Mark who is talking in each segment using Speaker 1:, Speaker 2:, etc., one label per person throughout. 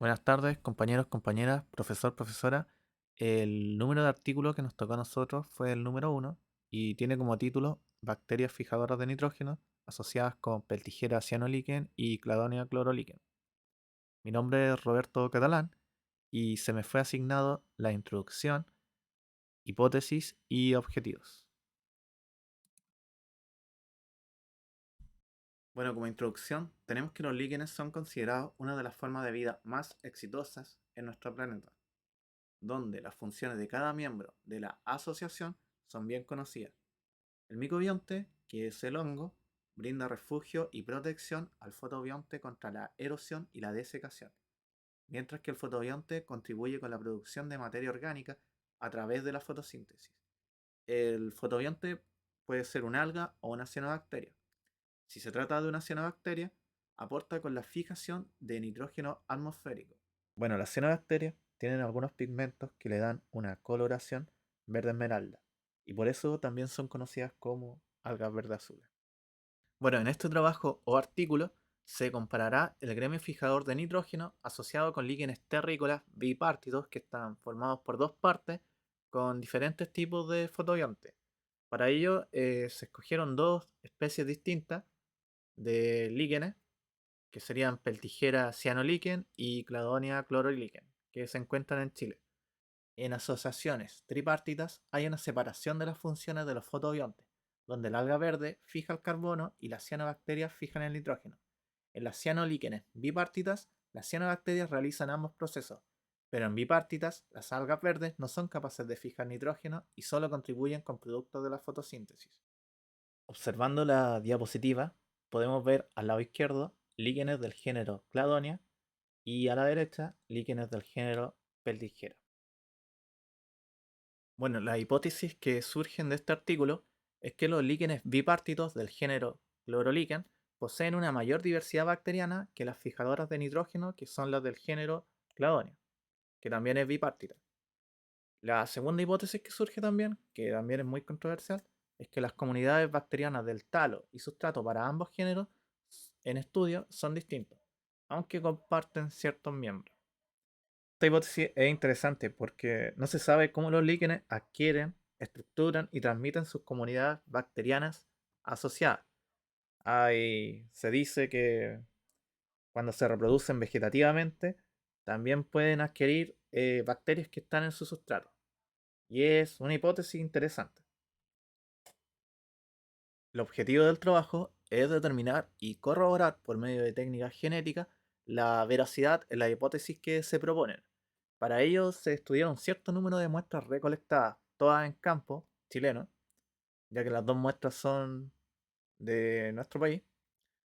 Speaker 1: Buenas tardes, compañeros, compañeras, profesor, profesora. El número de artículo que nos tocó a nosotros fue el número uno y tiene como título Bacterias fijadoras de nitrógeno asociadas con Peltigera cianolíquen y Cladonia clorolíquen. Mi nombre es Roberto Catalán y se me fue asignado la introducción, hipótesis y objetivos. Bueno, como introducción, tenemos que los líquenes son considerados una de las formas de vida más exitosas en nuestro planeta, donde las funciones de cada miembro de la asociación son bien conocidas. El micobionte, que es el hongo, brinda refugio y protección al fotobionte contra la erosión y la desecación, mientras que el fotobionte contribuye con la producción de materia orgánica a través de la fotosíntesis. El fotobionte puede ser un alga o una cianobacteria. Si se trata de una cianobacteria, aporta con la fijación de nitrógeno atmosférico. Bueno, las cianobacterias tienen algunos pigmentos que le dan una coloración verde esmeralda y por eso también son conocidas como algas verde azules. Bueno, en este trabajo o artículo se comparará el gremio fijador de nitrógeno asociado con líquenes terrícolas bipártidos que están formados por dos partes con diferentes tipos de fotobiontes. Para ello se escogieron dos especies distintas de líquenes que serían Peltigera cianolíquen y Cladonia clorolíquen, que se encuentran en Chile. En asociaciones tripartitas hay una separación de las funciones de los fotobiontes, donde el alga verde fija el carbono y las cianobacterias fijan el nitrógeno. En las cianolíquenes bipartitas, las cianobacterias realizan ambos procesos, pero en bipartitas, las algas verdes no son capaces de fijar nitrógeno y solo contribuyen con productos de la fotosíntesis. Observando la diapositiva, podemos ver al lado izquierdo líquenes del género Cladonia y a la derecha líquenes del género Peltigera. Bueno, las hipótesis que surgen de este artículo es que los líquenes bipártidos del género Clorolíquen poseen una mayor diversidad bacteriana que las fijadoras de nitrógeno, que son las del género Cladonia, que también es bipártida. La segunda hipótesis que surge también, que también es muy controversial, es que las comunidades bacterianas del talo y sustrato para ambos géneros en estudio son distintos, aunque comparten ciertos miembros. Esta hipótesis es interesante porque no se sabe cómo los líquenes adquieren, estructuran y transmiten sus comunidades bacterianas asociadas. Se dice que cuando se reproducen vegetativamente, también pueden adquirir bacterias que están en su sustrato. Y es una hipótesis interesante. El objetivo del trabajo es determinar y corroborar por medio de técnicas genéticas la veracidad en las hipótesis que se proponen. Para ello se estudiaron cierto número de muestras recolectadas, todas en campo chileno, ya que las dos muestras son de nuestro país,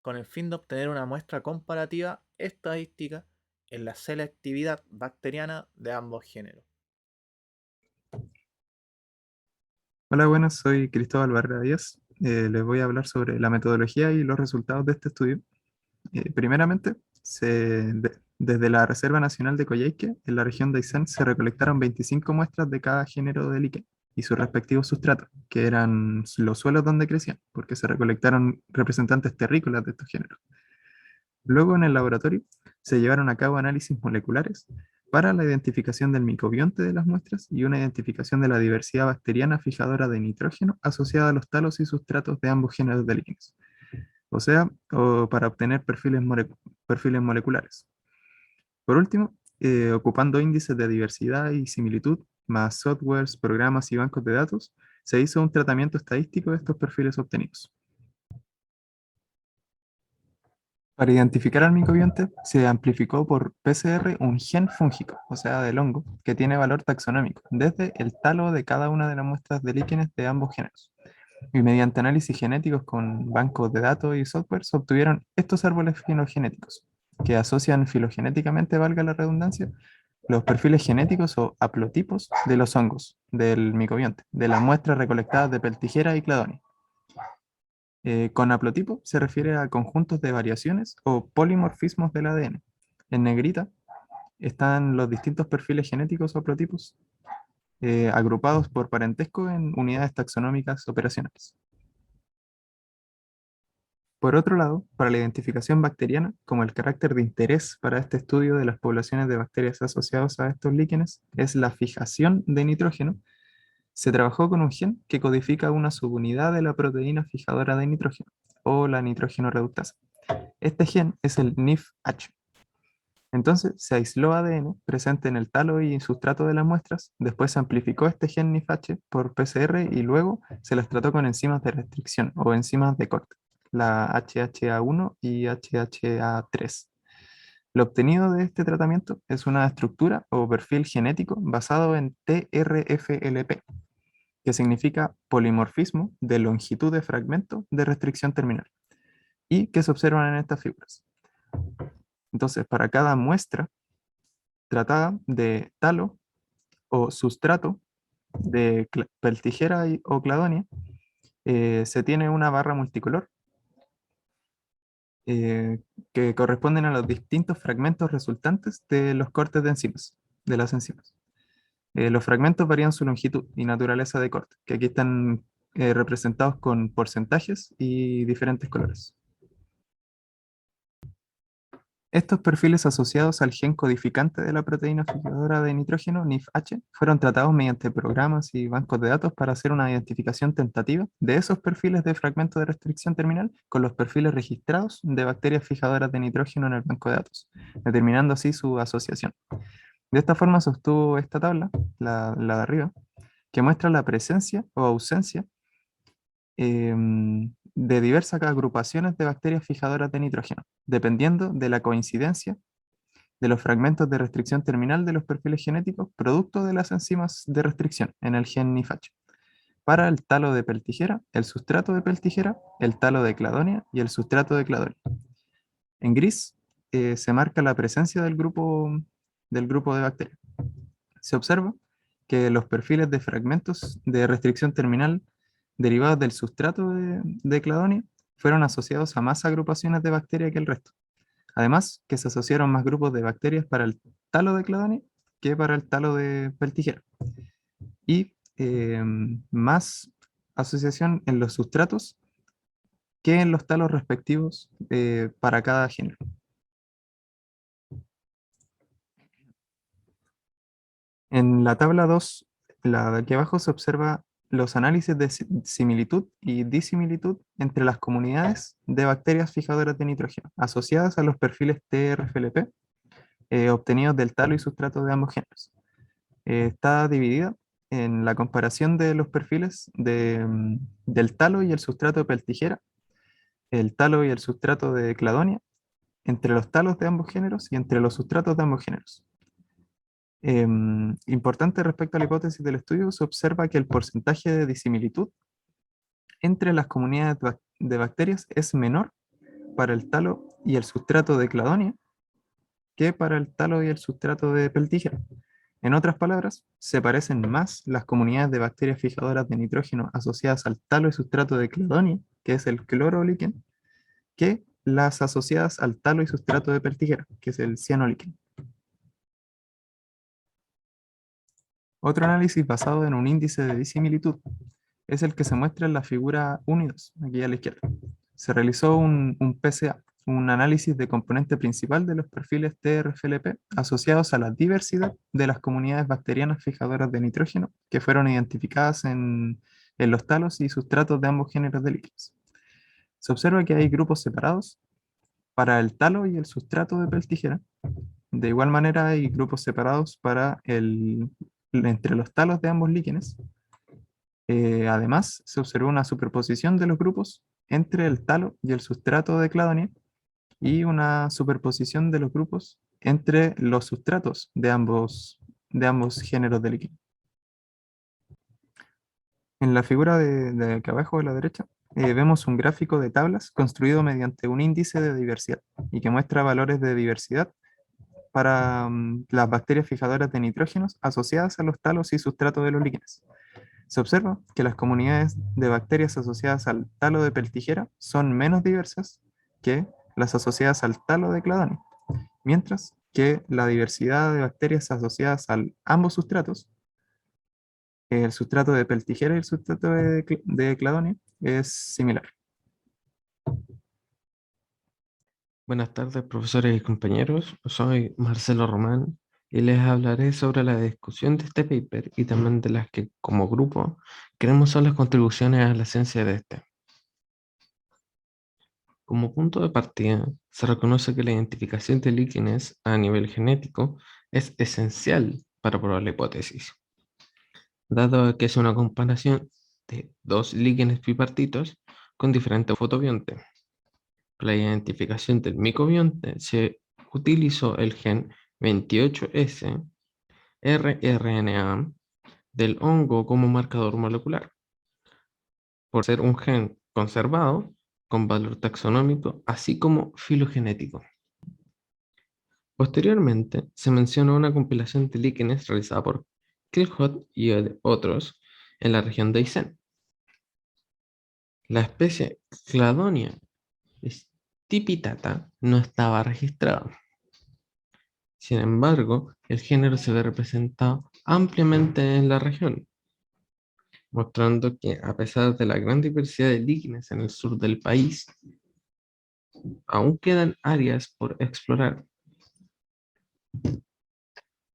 Speaker 1: con el fin de obtener una muestra comparativa estadística en la selectividad bacteriana de ambos géneros.
Speaker 2: Hola, buenas, soy Cristóbal Vargas Díaz. Les voy a hablar sobre la metodología y los resultados de este estudio. Primeramente, desde la Reserva Nacional de Coyhaique, en la región de Aysén, se recolectaron 25 muestras de cada género de líquen y sus respectivos sustratos, que eran los suelos donde crecían, porque se recolectaron representantes terrícolas de estos géneros. Luego, en el laboratorio, se llevaron a cabo análisis moleculares para la identificación del micobionte de las muestras y una identificación de la diversidad bacteriana fijadora de nitrógeno asociada a los talos y sustratos de ambos géneros de líquenes, o sea, para obtener perfiles moleculares. Por último, ocupando índices de diversidad y similitud, más softwares, programas y bancos de datos, se hizo un tratamiento estadístico de estos perfiles obtenidos. Para identificar al micobionte, se amplificó por PCR un gen fúngico, o sea, del hongo, que tiene valor taxonómico, desde el talo de cada una de las muestras de líquenes de ambos géneros. Y mediante análisis genéticos con bancos de datos y software, se obtuvieron estos árboles filogenéticos, que asocian filogenéticamente, valga la redundancia, los perfiles genéticos o haplotipos de los hongos del micobionte, de las muestras recolectadas de Peltigera y Cladonia. Con haplotipo se refiere a conjuntos de variaciones o polimorfismos del ADN. En negrita están los distintos perfiles genéticos o haplotipos agrupados por parentesco en unidades taxonómicas operacionales. Por otro lado, para la identificación bacteriana, como el carácter de interés para este estudio de las poblaciones de bacterias asociadas a estos líquenes es la fijación de nitrógeno, se trabajó con un gen que codifica una subunidad de la proteína fijadora de nitrógeno, o la nitrógeno reductasa. Este gen es el NIF-H. Entonces se aisló ADN presente en el talo y sustrato de las muestras, después se amplificó este gen NIF-H por PCR y luego se las trató con enzimas de restricción o enzimas de corte, la HHA1 y HHA3. Lo obtenido de este tratamiento es una estructura o perfil genético basado en TRFLP, que significa polimorfismo de longitud de fragmento de restricción terminal, y que se observan en estas figuras. Entonces, para cada muestra tratada de talo o sustrato de peltigera o cladonia, se tiene una barra multicolor eh, que corresponden a los distintos fragmentos resultantes de los cortes de enzimas, de las enzimas. Los fragmentos varían su longitud y naturaleza de corte, que aquí están representados con porcentajes y diferentes colores. Estos perfiles asociados al gen codificante de la proteína fijadora de nitrógeno, NIF-H, fueron tratados mediante programas y bancos de datos para hacer una identificación tentativa de esos perfiles de fragmento de restricción terminal con los perfiles registrados de bacterias fijadoras de nitrógeno en el banco de datos, determinando así su asociación. De esta forma se obtuvo esta tabla, la de arriba, que muestra la presencia o ausencia de diversas agrupaciones de bacterias fijadoras de nitrógeno, dependiendo de la coincidencia de los fragmentos de restricción terminal de los perfiles genéticos producto de las enzimas de restricción en el gen NIF-H. Para el talo de peltigera, el sustrato de peltigera, el talo de cladonia y el sustrato de cladonia. En gris se marca la presencia del grupo de bacterias. Se observa que los perfiles de fragmentos de restricción terminal derivados del sustrato de cladonia fueron asociados a más agrupaciones de bacterias que el resto. Además, que se asociaron más grupos de bacterias para el talo de cladonia que para el talo de peltigera. Y más asociación en los sustratos que en los talos respectivos para cada género. En la tabla 2, la de aquí abajo, se observa los análisis de similitud y disimilitud entre las comunidades de bacterias fijadoras de nitrógeno asociadas a los perfiles TRFLP obtenidos del talo y sustrato de ambos géneros. Está dividida en la comparación de los perfiles del talo y el sustrato de peltigera, el talo y el sustrato de cladonia, entre los talos de ambos géneros y entre los sustratos de ambos géneros. Importante respecto a la hipótesis del estudio, se observa que el porcentaje de disimilitud entre las comunidades de bacterias es menor para el talo y el sustrato de cladonia que para el talo y el sustrato de peltigera. En otras palabras, se parecen más las comunidades de bacterias fijadoras de nitrógeno asociadas al talo y sustrato de cladonia, que es el clorolíquen, que las asociadas al talo y sustrato de peltigera, que es el cianolíquen. Otro análisis basado en un índice de disimilitud es el que se muestra en la figura 1 y 2, aquí a la izquierda. Se realizó un PCA, un análisis de componente principal de los perfiles TRFLP asociados a la diversidad de las comunidades bacterianas fijadoras de nitrógeno que fueron identificadas en los talos y sustratos de ambos géneros de líquidos. Se observa que hay grupos separados para el talo y el sustrato de peltigera. De igual manera hay grupos separados para entre los talos de ambos líquenes. Además, se observó una superposición de los grupos entre el talo y el sustrato de cladonia y una superposición de los grupos entre los sustratos de ambos géneros de líquido. En la figura de aquí abajo de la derecha, vemos un gráfico de tablas construido mediante un índice de diversidad y que muestra valores de diversidad para las bacterias fijadoras de nitrógenos asociadas a los talos y sustratos de los líquenes. Se observa que las comunidades de bacterias asociadas al talo de peltigera son menos diversas que las asociadas al talo de cladonia, mientras que la diversidad de bacterias asociadas a ambos sustratos, el sustrato de peltigera y el sustrato de cladonia, es similar.
Speaker 3: Buenas tardes, profesores y compañeros. Soy Marcelo Román y les hablaré sobre la discusión de este paper y también de las que, como grupo, creemos son las contribuciones a la ciencia de este. Como punto de partida, se reconoce que la identificación de líquenes a nivel genético es esencial para probar la hipótesis, dado que es una comparación de dos líquenes bipartitos con diferentes fotobiontes. Para la identificación del micobionte se utilizó el gen 28S rRNA del hongo como marcador molecular, por ser un gen conservado con valor taxonómico, así como filogenético. Posteriormente, se menciona una compilación de líquenes realizada por Kilhot y otros en la región de Aysén. La especie Cladonia stipitata no estaba registrada. Sin embargo, el género se ve representado ampliamente en la región, mostrando que a pesar de la gran diversidad de líquenes en el sur del país, aún quedan áreas por explorar.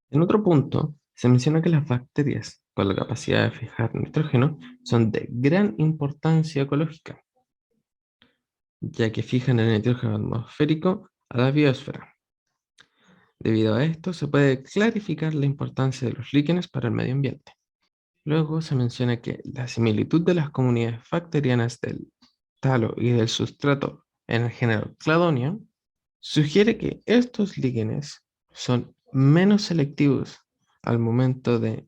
Speaker 3: En otro punto, se menciona que las bacterias con la capacidad de fijar nitrógeno son de gran importancia ecológica, ya que fijan el nitrógeno atmosférico a la biosfera. Debido a esto, se puede clarificar la importancia de los líquenes para el medio ambiente. Luego se menciona que la similitud de las comunidades bacterianas del talo y del sustrato en el género Cladonia sugiere que estos líquenes son menos selectivos al momento de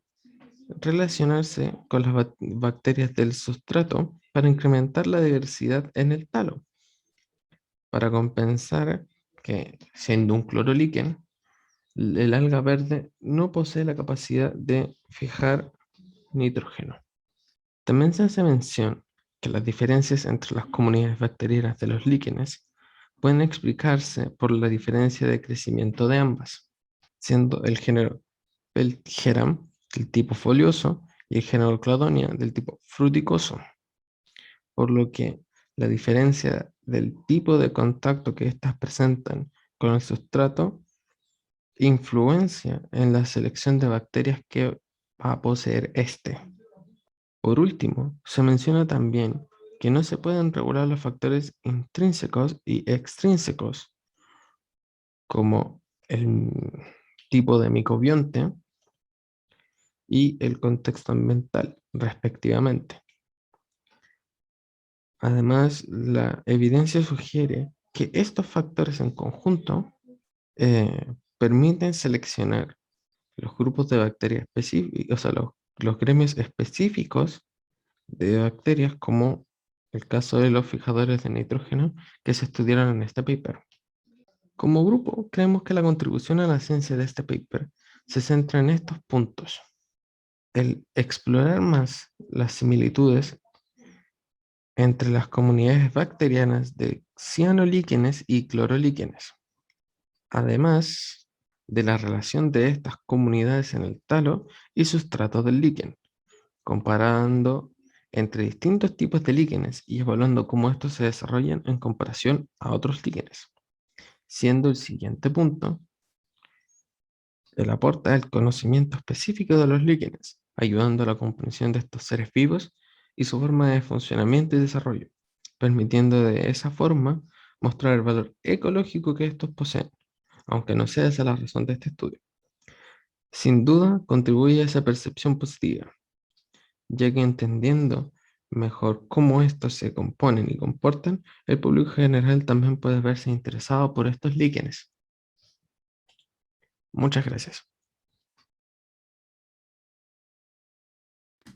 Speaker 3: relacionarse con las bacterias del sustrato para incrementar la diversidad en el talo, para compensar que, siendo un clorolíquen, el alga verde no posee la capacidad de fijar nitrógeno. También se hace mención que las diferencias entre las comunidades bacterianas de los líquenes pueden explicarse por la diferencia de crecimiento de ambas, siendo el género Peltgeram del tipo folioso y el género Cladonia del tipo fruticoso, por lo que la diferencia del tipo de contacto que éstas presentan con el sustrato influencia en la selección de bacterias que va a poseer este. Por último, se menciona también que no se pueden regular los factores intrínsecos y extrínsecos, como el tipo de microbionte y el contexto ambiental, respectivamente. Además, la evidencia sugiere que estos factores en conjunto permiten seleccionar los grupos de bacterias específicos, o sea, los gremios específicos de bacterias, como el caso de los fijadores de nitrógeno que se estudiaron en este paper. Como grupo, creemos que la contribución a la ciencia de este paper se centra en estos puntos: el explorar más las similitudes entre las comunidades bacterianas de cianolíquenes y clorolíquenes, además de la relación de estas comunidades en el talo y sustrato del líquen, comparando entre distintos tipos de líquenes y evaluando cómo estos se desarrollan en comparación a otros líquenes, siendo el siguiente punto el aporte del conocimiento específico de los líquenes, ayudando a la comprensión de estos seres vivos y su forma de funcionamiento y desarrollo, permitiendo de esa forma mostrar el valor ecológico que estos poseen, aunque no sea esa la razón de este estudio. Sin duda, contribuye a esa percepción positiva, ya que entendiendo mejor cómo estos se componen y comportan, el público general también puede verse interesado por estos líquenes. Muchas gracias.